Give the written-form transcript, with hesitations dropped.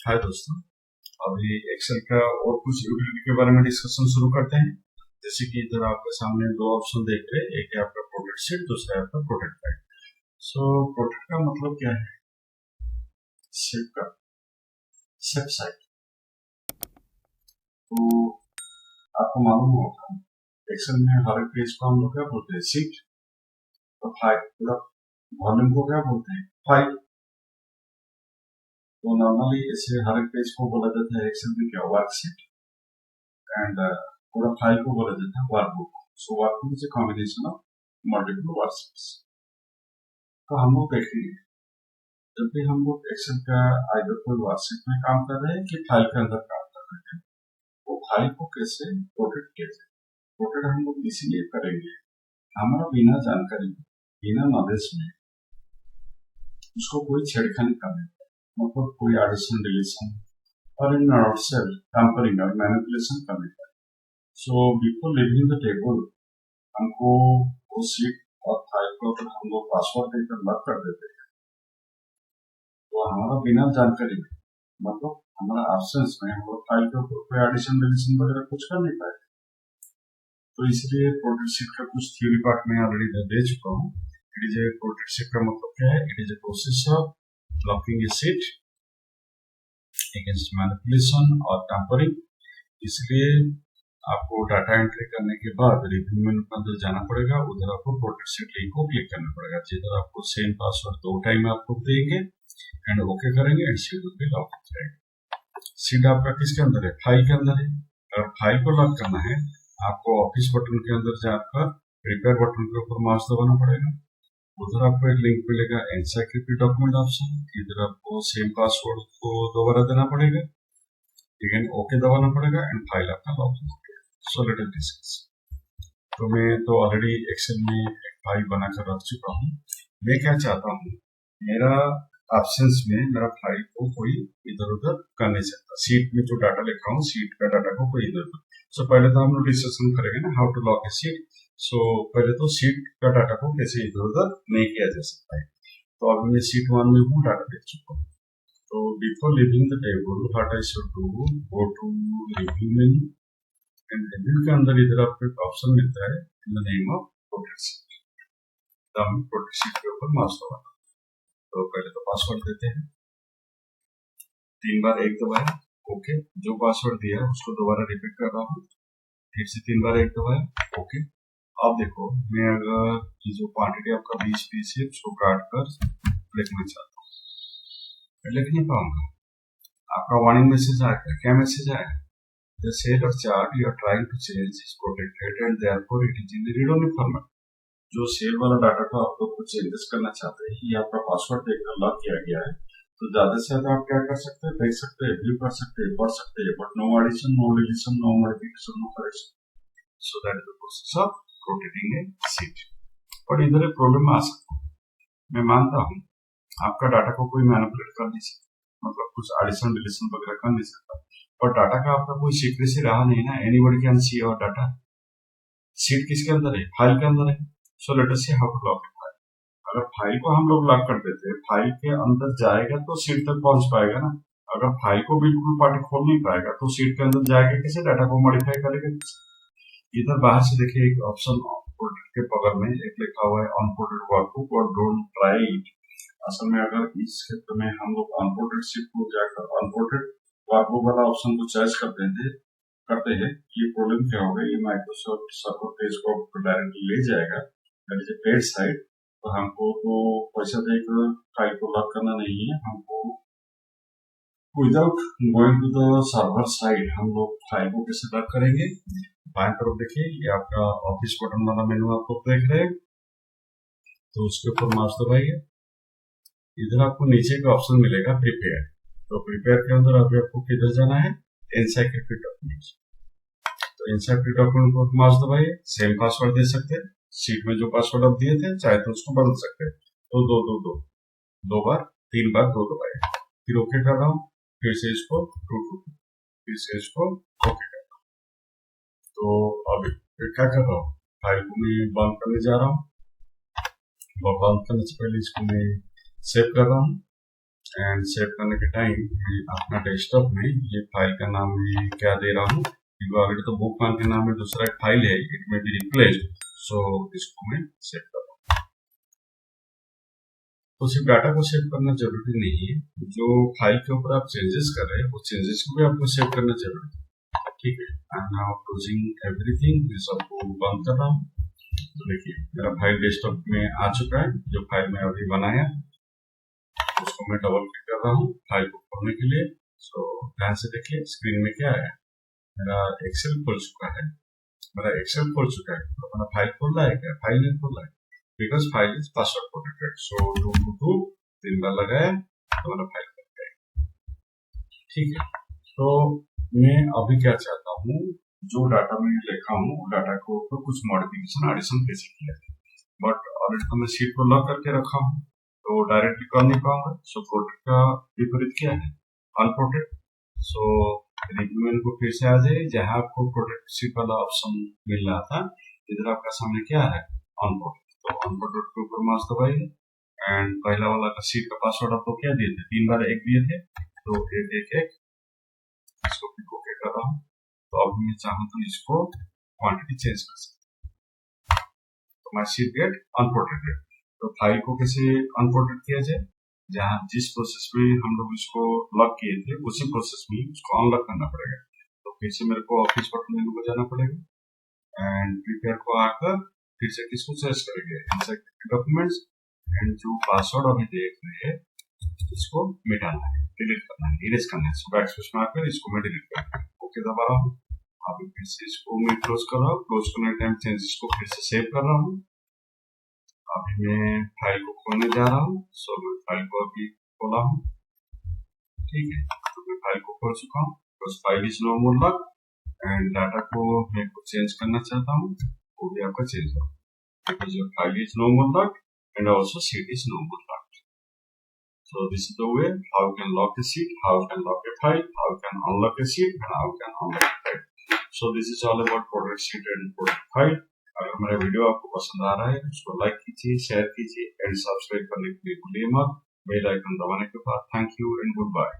हाय दोस्तों, अभी एक्सेल का और कुछ यूटिलिटी के बारे में डिस्कशन शुरू करते हैं। जैसे कि इधर आपके सामने दो ऑप्शन देख रहे हैं, एक है आपका प्रोडक्ट शीट, दूसरा है आपका प्रोडक्ट फाइल। सो प्रोडक्ट का मतलब क्या है? शीट का सब साइड। तो आपको मालूम होगा एक्सेल में हर एक पेज को हम लोग क्या बोलते हैं? शीट। और फाइल मतलब वॉल्यूम को क्या बोलते हैं? फाइल। तो नॉर्मली इसे हर एक पेज को बोला जाता है एक्सेल में क्या? वर्कशीट। एंड पूरा फाइल को बोला जाता है workbook. So workbook is a combination of multiple worksheets. तो हम लोग देखेंगे जब भी हम लोग एक्सेल का आइदर कोई वर्कशीट में काम कर रहे हैं कि फाइल के अंदर काम कर रहे हैं, वो फाइल को कैसे प्रोटेक्ट हम लोग इसीलिए करेंगे, हमारा बिना जानकारी बिना नॉलेज में उसको कोई छेड़खानी करने, मतलब कोई एडिशन डिलीशन और इन टैम्परिंग और मैनिपुलेशन करने का। So before leaving the table हमको वो शीट और फाइल को अगर हम लोग पासवर्ड देकर लॉक कर देते हैं तो हमारा बिना जानकारी में, मतलब हमारा एब्सेंस में, हम लोग फाइल के ऊपर कोई एडिशन डिलीशन वगैरह कुछ कर नहीं पाए। तो इसलिए प्रोटेक्ट शीट का कुछ थ्योरी पार्ट में ऑलरेडी दे चुका हूँ। It is a protect sheet का मतलब क्या है? It is a process of locking A sheet against manipulation और टैम्परिंग। इसलिए आपको डाटा एंट्री करने के बाद रिव्यू मेनू के अंदर जाना पड़ेगा, उधर आपको प्रोटेक्ट शीट लिंक को क्लिक करना पड़ेगा, जिधर आपको सेम पासवर्ड 2 टाइम आपको देंगे एंड ओके करेंगे and sheet will be lock हो जाएगा। शीट आपका किसके अंदर है? फाइल के अंदर है। अगर फाइल को लॉक करना है आपको ऑफिस बटन के अंदर जाकर प्रिपेयर बटन के ऊपर माउस दबाना पड़ेगा, उधर आपको एक लिंक मिलेगा एनसाइक्लोपीडिया डॉक्यूमेंट ऑप्शन, इधर आपको सेम पासवर्ड को दोबारा देना पड़ेगा, अगेन ओके दबाना पड़ेगा एंड फाइल आपका लॉक हो जाएगा। सो लेट अस डिस्कस। तो मैं तो ऑलरेडी एक्सेल में एक फाइल बनाकर रख चुका हूँ। मैं क्या चाहता हूँ, मेरा ऑप्शंस में मेरा फाइल को कोई इधर उधर कर नहीं सकता। शीट में जो डाटा लिखा हूँ, शीट का डाटा को कोई इधर उधर। सो पहले तो हम लोग डिस्कशन करेंगे ना how to lock a sheet. So पहले तो शीट का डाटा को कैसे इधर उधर नहीं किया जा सकता है। तो अभी मैं शीट 1 में हूँ, डाटा लिख चुका हूँ। तो before leaving the table what I should do, go to review menu and review के अंदर इधर आपको एक ऑप्शन मिलता है in the name of protect sheet. तो हम प्रोटेक्ट शीट के ऊपर माउस दबाना। तो पहले तो पासवर्ड देते हैं, 3 बार 1 दबाया, ओके। जो पासवर्ड दिया है उसको दोबारा रिपीट कर रहा हूँ, फिर से 3 बार 1 दबाया, ओके। अब देखो मैं अगर जो क्वांटिटी आपका 20 पीस है उसको काट कर लिखना चाहता हूँ, मैं लिख नहीं पाऊंगा। आपका वार्निंग मैसेज आएगा। क्या मैसेज आएगा? The cell or chart you are trying to change is protected and therefore it is in the read-only format. जो सेल वाला डाटा को आप लोग कुछ चेंजेस करना चाहते हैं, ये आपका पासवर्ड देकर लॉक किया गया है, तो ज्यादा से ज्यादा आप क्या कर सकते हैं? देख सकते हैं, व्यू कर सकते हैं, पढ़ सकते हैं, but no addition, no deletion, no modification, no correction. So that is the process of protecting a sheet. But इधर एक प्रॉब्लम आ सकता है। मैं मानता हूँ आपका डाटा को कोई मैनिपुलेट कर नहीं सकता, मतलब कुछ एडिशन डिलीशन वगैरह कर नहीं सकता, पर डाटा का आपका कोई सीक्रेसी रहा नहीं ना। Anybody can see your data. Sheet किसके अंदर है? फाइल के अंदर है। So let us see how to lock it. अगर फाइल को हम लोग लॉक कर देते हैं, फाइल के अंदर जाएगा तो शीट तक पहुंच पाएगा ना। अगर फाइल को बिल्कुल पार्टी खोल नहीं पाएगा तो शीट के अंदर जाएगा कैसे? डाटा को मॉडिफाई करेगा। इधर बाहर से देखिए एक ऑप्शन के बगल में एक लिखा हुआ है अनपोर्टेड वर्कबुक और डोंट ट्राई इट। असल में अगर इस क्षेत्र में हम लोग अनपोर्टेड शीट को जाकर अनपोर्टेड वर्कबुक वाला ऑप्शन को चॉइस करते हैं, ये प्रॉब्लम क्या होगा? ये माइक्रोसॉफ्ट सर्वर पेज को डायरेक्टली ले जाएगा, that is a paid site. तो हमको तो पैसा देकर फाइल को लॉक करना नहीं है, हमको without going to the server side हम लोग फाइल को कैसे लॉक करेंगे? बाएं तरफ देखिए, ये आपका ऑफिस बटन वाला मेनू आप लोग देख रहे हैं, तो उसके ऊपर माउस दबाइए। इधर आपको नीचे का ऑप्शन मिलेगा प्रिपेयर। तो प्रिपेयर के अंदर अभी आपको किधर जाना है? Encyclopedia documents. तो एनसाइक्लोपीडिया डॉक्यूमेंट पर माउस दबाइए, सेम पासवर्ड दे सकते हैं, शीट में जो पासवर्ड आप दिए थे चाहे तो उसको बदल सकते हैं। तो दो बार 3 बार 2 दबाइए, फिर ओके कर रहा हूँ, फिर से इसको 2 फिर से इसको ओके कर रहा हूँ। तो अभी क्या कर रहा हूँ? फाइल को मैं बंद करने जा रहा हूँ, और बंद करने से पहले इसको मैं सेव कर रहा हूँ। एंड सेव करने के टाइम अपना डेस्कटॉप में ये फाइल का नाम मैं क्या दे रहा हूँ, क्योंकि ऑलरेडी तो बुक वन के नाम में दूसरा एक फाइल है, इट में बी रिप्लेस्ड, सो इसको मैं सेव कर रहा हूँ। तो सिर्फ डाटा को सेव करना जरूरी नहीं है, जो फाइल के ऊपर आप चेंजेस कर रहे हैं वो चेंजेस को भी आपको सेव करना जरूरी है, ठीक है। I am now closing everything, ये सबको बंद कर रहा हूँ। तो देखिए मेरा फाइल डेस्कटॉप में आ चुका है, जो फाइल मैं अभी बनाया उसको मैं डबल क्लिक कर रहा हूँ फाइल को खोलने के लिए। सो ध्यान से देखिए स्क्रीन में क्या है, मेरा एक्सेल खुल चुका है, मेरा एक्सेल खुल चुका है। तो अपना फाइल खोल रहा है क्या? फाइल नहीं खोल रहा है, because file is password protected. So 222 3 बार लगाया तो मेरा फाइल खुल गया, ठीक है। तो मैं अभी क्या चाहता हूँ, जो डाटा मैं लिखा हूँ वो डाटा को कुछ मॉडिफिकेशन एडिशन कैसे किया है, बट ऑलरेडी तो मैं शीट को लॉक करके रखा हूँ तो डायरेक्टली कर नहीं पाऊंगा। सो प्रोटेक्ट का विपरीत क्या है? अनप्रोटेक्ट। सो रिव्यू को फिर से आ जाए, जहां आपको प्रोटेक्ट शीट वाला ऑप्शन मिल रहा था, इधर आपका सामने क्या है? अनप्रोटेक्ट। तो अनप्रोटेक्ट के ऊपर माउस दबाइए एंड पहला वाला का शीट का पासवर्ड आपको क्या दिए थे? 3 बार 1 दिए थे, तो 1 इसको पिक ओके कर रहा हूँ। तो अब मैं चाहूँ तो इसको क्वांटिटी चेंज कर सकता हूँ, तो माय शीट गेट अनप्रोटेक्टेड। तो फाइल को कैसे अनप्रोटेक्ट किया जाए? जहाँ जिस प्रोसेस में हम लोग इसको लॉक किए थे उसी प्रोसेस में उसको अनलॉक करना पड़ेगा। तो फिर से मेरे को ऑफिस बटन मेनू को जाना पड़ेगा एंड प्रिपेयर को आकर फिर से किसको सर्च करेंगे? इंसर्ट डॉक्यूमेंट्स, एंड जो पासवर्ड अभी देख रहे हैं इसको मिटाना है, डिलीट करना है, इरेज करना है। सो बैकस्पेस मारकर इसको मैं डिलीट करता हूँ, ओके दबा रहा हूँ। अभी फिर से इसको मैं क्लोज कर रहा हूँ, क्लोज करने टाइम चेंजेस को फिर से सेव कर रहा हूँ। अभी मैं फाइल को खोलने जा रहा हूँ। सो मैं फाइल को अभी खोला हूँ, ठीक है। तो मैं फाइल को खोल चुका हूँ, बस file is no more lock and data को मैं कुछ चेंज करना चाहता हूँ, वो भी आपका चेंज होगा, because your file is no more lock and also sheet is no more lock. So this is the way how you can lock a sheet, how you can lock a file, how you can unlock a sheet, and how you can unlock a file. So this is all about product sheet and product file. अगर मेरा video आपको पसंद आ रहा है उसको like कीजिए, share कीजिए and subscribe करने के लिए भूलिए मत। बेल आइकन दबाने के बाद thank you and good bye.